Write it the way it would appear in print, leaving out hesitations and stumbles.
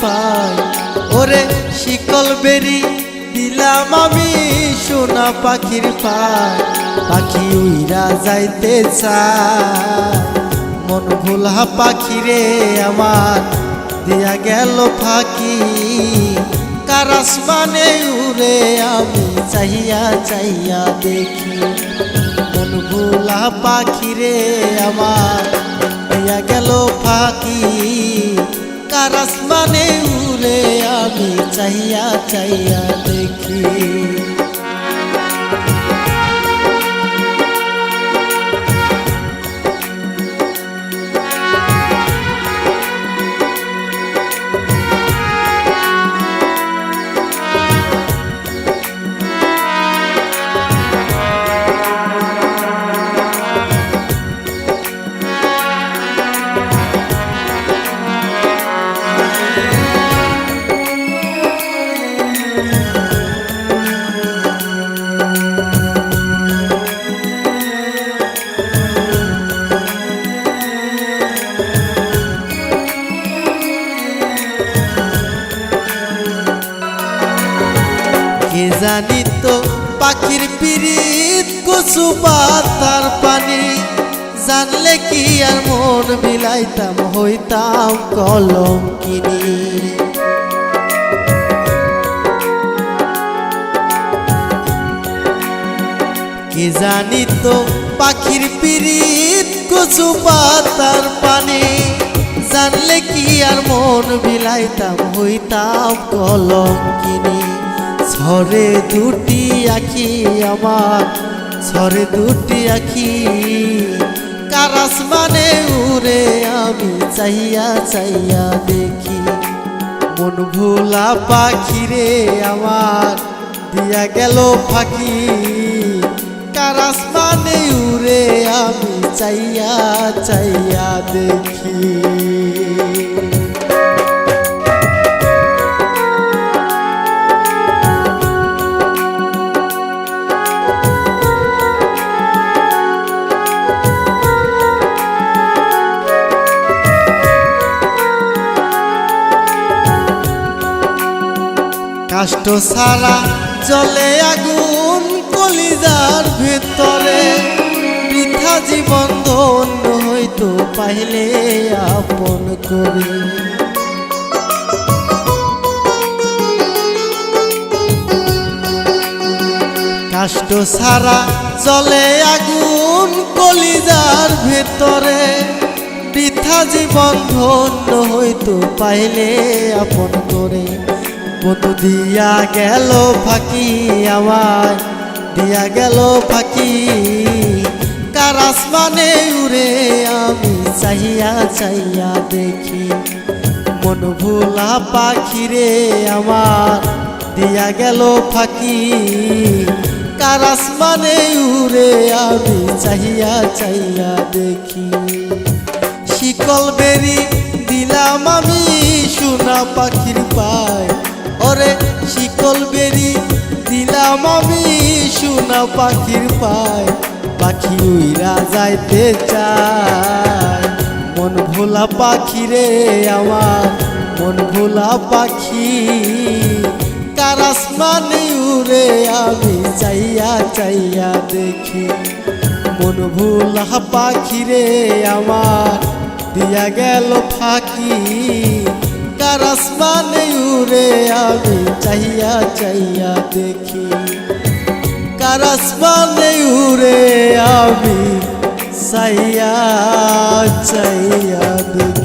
পায়। ওরে শিকল বেরি দিলাম আমি সোনা পাখির পায়, পাখি উইরা যাইতে চায়। মন ভোলা পাখিরে আমার দিয়া গেল ফাঁকি, কার আসমানে উড়ে আমি চাইয়া চাইয়া দেখি। মন ভোলা পাখিরে আমার দিয়া গেল ফাঁকি, কার আসমানে উড়ে আমি চাইয়া চাইয়া দেখি। কে জানি তো পাখির পিরিত কচু পাতার পানি, জানলে কি আর মন বিলাইতাম হইতাম কলঙ্কিনী। কে জানি তো পাখির পিরিত কচু পাতার পানি, জানলে কি আর মন বিলাইতাম হইতাম কলঙ্কিনী। ঝরে দুটি আখি আমার, ঝরে দুটি আখি, কার আসমানে উড়ে আমি চাইয়া চাইয়া দেখি। মন ভোলা পাখিরে আমার দিয়া গেল ফাঁকি, কার আসমানে উড়ে আমি চাইয়া চাইয়া দেখি। কাষ্ট ছাড়া জলে আগুন কলিজার ভেতরে, বৃথা জীবন ধন্য হইতো পাইলে আপন করে। কাষ্ট ছাড়া জলে আগুন কলিজার ভেতরে, বৃথা জীবন ধন্য হইতো পাইলে আপন করে। বন্ধু দিয়া গেল ফাঁকি আমার, দিয়া গেল ফাঁকি, কার আসমানে উড়ে আমি চাইয়া চাইয়া দেখি। মন ভোলা পাখিরে আমার দিয়া গেল ফাঁকি, কার আসমানে উড়ে আমি চাইয়া চাইয়া দেখি। শিকল বেরি দিলাম আমি সোনা পাখির পায়, ওরে শিকল বেরি দিলাম আমি সোনা পাখির পায়, পাখি উইরা যাইতে চায়। মন ভোলা পাখিরে আমার, মন ভোলা পাখি, কার আসমানে উড়ে আমি চাইয়া চাইয়া দেখি। মন ভোলা পাখিরে আমার দিয়া গেল ফাঁকি, কার আসমানে উড়ে আমি চাইয়া চাইয়া দেখি। কার আসমানে উড়ে আমি চাইয়া চাইয়া দেখি।